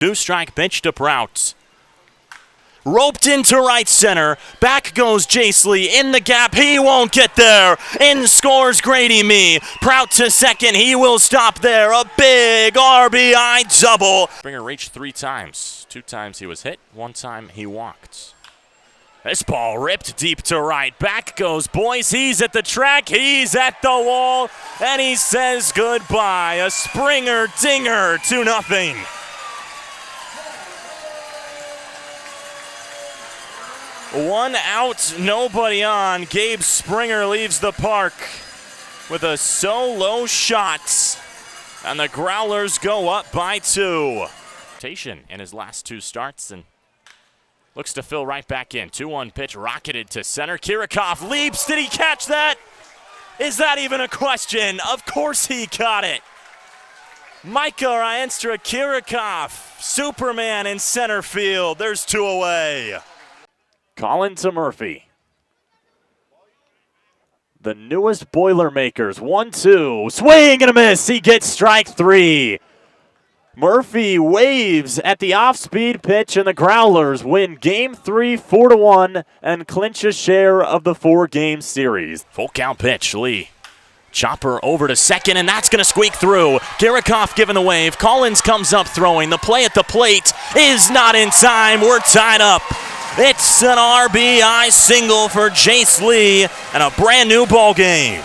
2-strike pitch to Prout. Roped into right center. Back goes Jace Lee in the gap. He won't get there. In scores Grady Me. Prout to second. He will stop there. A big RBI double. Springer reached 3 times. 2 times he was hit. 1 time he walked. This ball ripped deep to right. Back goes Boyce. He's at the track. He's at the wall. And he says goodbye. A Springer dinger, 2-0. One out, nobody on. Gabe Springer leaves the park with a solo shot. And the Growlers go up by 2. In his last 2 starts and looks to fill right back in. 2-1 pitch rocketed to center. Kirikov leaps. Did he catch that? Is that even a question? Of course he caught it. Micah Rienstra Kirikov, Superman in center field. There's 2 away. Colin to Murphy. The newest Boilermakers. 1-2. Swing and a miss. He gets strike 3. Murphy waves at the off-speed pitch, and the Growlers win Game 3 4-1 and clinch a share of the 4-game series. Full count pitch. Lee. Chopper over to second, and that's going to squeak through. Kirikov giving the wave. Collins comes up throwing. The play at the plate is not in time. We're tied up. It's an RBI single for Jace Lee and a brand new ball game.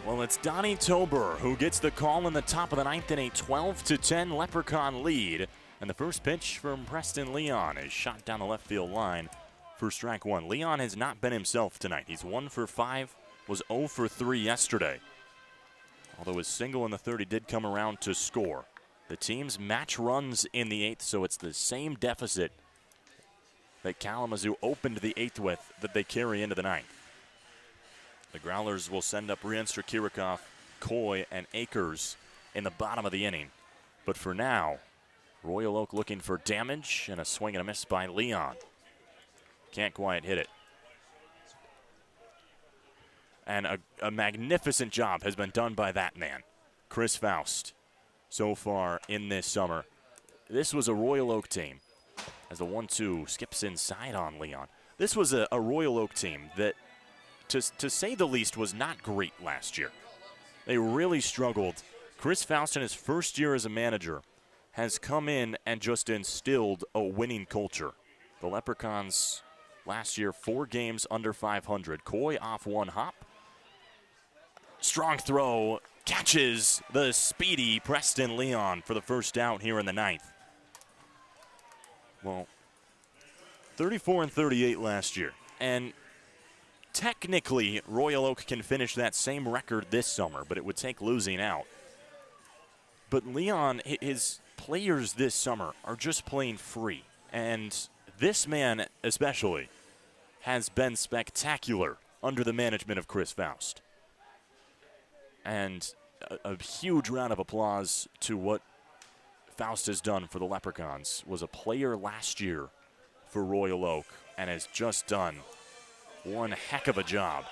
Well, it's Donnie Tober who gets the call in the top of the 9th in a 12-10 Leprechaun lead. And the first pitch from Preston Leon is shot down the left field line for strike 1. Leon has not been himself tonight. He's 1 for 5, was 0 for 3 yesterday. Although his single in the 3rd, he did come around to score. The teams match runs in the 8th, so it's the same deficit that Kalamazoo opened the 8th with that they carry into the 9th. The Growlers will send up Rienstra, Kirikov, Coy, and Akers in the bottom of the inning. But for now, Royal Oak looking for damage and a swing and a miss by Leon. Can't quite hit it. And a magnificent job has been done by that man, Chris Faust, so far in this summer. This was a Royal Oak team. As the 1-2 skips inside on Leon. This was a Royal Oak team that, to say the least, was not great last year. They really struggled. Chris Faust, in his first year as a manager, has come in and just instilled a winning culture. The Leprechauns last year, 4 games under 500. Coy off 1 hop. Strong throw, catches the speedy Preston Leon for the first out here in the 9th. Well, 34-38 last year. And technically, Royal Oak can finish that same record this summer, but it would take losing out. But Leon, his players this summer are just playing free. And this man especially has been spectacular under the management of Chris Faust. And a huge round of applause to what Faust has done for the Leprechauns. Was a player last year for Royal Oak and has just done one heck of a job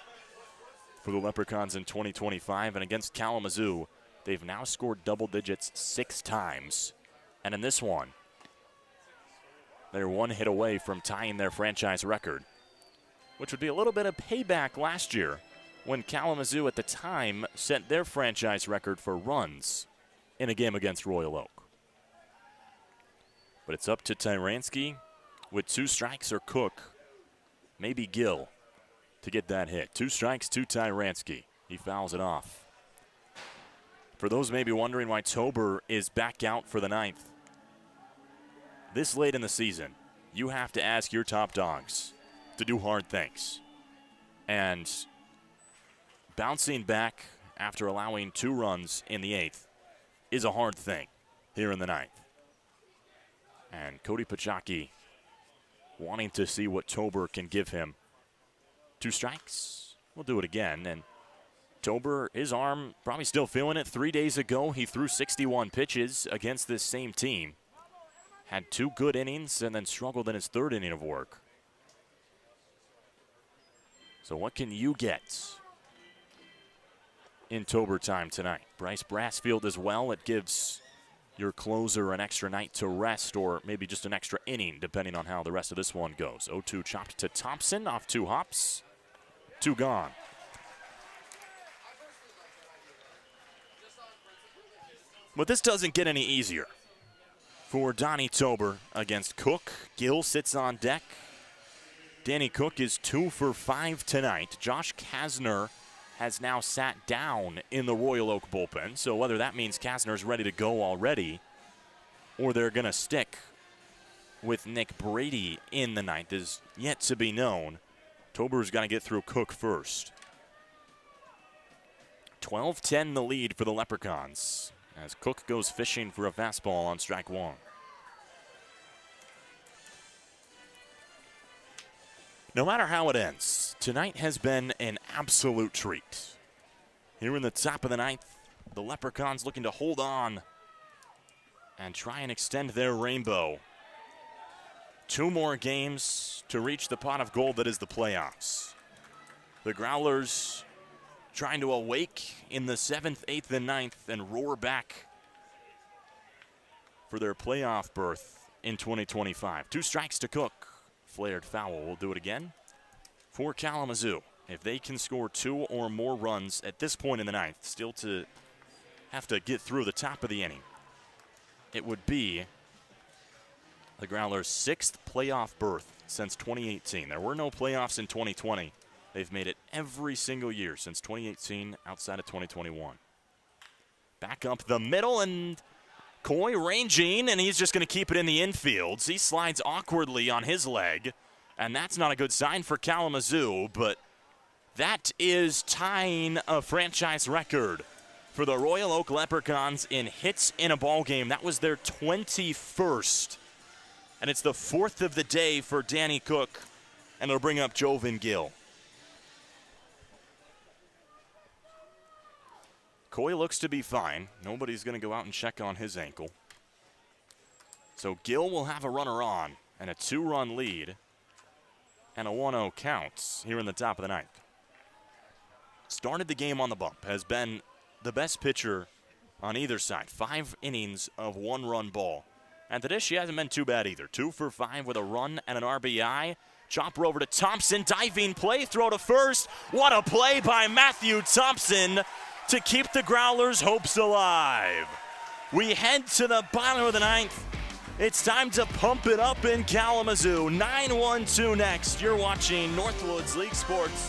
for the Leprechauns in 2025. And against Kalamazoo, they've now scored double digits 6 times. And in this one, they're 1 hit away from tying their franchise record, which would be a little bit of payback last year when Kalamazoo at the time set their franchise record for runs in a game against Royal Oak. But it's up to Tyransky with 2 strikes or Cook, maybe Gill, to get that hit. 2 strikes to Tyransky. He fouls it off. For those maybe wondering why Tober is back out for the 9th, this late in the season, you have to ask your top dogs to do hard things. And bouncing back after allowing 2 runs in the 8th is a hard thing here in the 9th. And Cody Pachaki wanting to see what Tober can give him. 2 strikes. We'll do it again. And Tober, his arm probably still feeling it. 3 days ago, he threw 61 pitches against this same team. Had 2 good innings and then struggled in his 3rd inning of work. So what can you get in Tober time tonight? Bryce Brassfield as well. It gives your closer an extra night to rest, or maybe just an extra inning, depending on how the rest of this one goes. 0-2 chopped to Thompson off 2 hops. 2 gone. But this doesn't get any easier for Donnie Tober against Cook. Gill sits on deck. Danny Cook is 2 for 5 tonight. Josh Kasner has now sat down in the Royal Oak bullpen. So whether that means Kasner's ready to go already or they're going to stick with Nick Brady in the ninth is yet to be known. Tober's got to get through Cook first. 12-10 the lead for the Leprechauns as Cook goes fishing for a fastball on strike 1. No matter how it ends, tonight has been an absolute treat. Here in the top of the ninth, the Leprechauns looking to hold on and try and extend their rainbow. 2 more games to reach the pot of gold that is the playoffs. The Growlers trying to awake in the 7th, 8th, and 9th and roar back for their playoff berth in 2025. 2 strikes to Cook. Flared foul. We'll do it again for Kalamazoo. If they can score 2 or more runs at this point in the ninth, still to have to get through the top of the inning, it would be the Growlers' 6th playoff berth since 2018. There were no playoffs in 2020. They've made it every single year since 2018 outside of 2021. Back up the middle, and Coy ranging, and he's just going to keep it in the infield. He slides awkwardly on his leg, and that's not a good sign for Kalamazoo, but that is tying a franchise record for the Royal Oak Leprechauns in hits in a ball game. That was their 21st, and it's the 4th of the day for Danny Cook, and it'll bring up Joven Gill. Coy looks to be fine. Nobody's going to go out and check on his ankle. So Gill will have a runner on and a 2-run lead and a 1-0 count here in the top of the ninth. Started the game on the bump, has been the best pitcher on either side. 5 innings of 1-run ball. And today she hasn't been too bad either. 2 for 5 with a run and an RBI. Chopper over to Thompson, diving play, throw to first. What a play by Matthew Thompson to keep the Growlers' hopes alive. We head to the bottom of the ninth. It's time to pump it up in Kalamazoo. 9-1-2 next. You're watching Northwoods League Sports.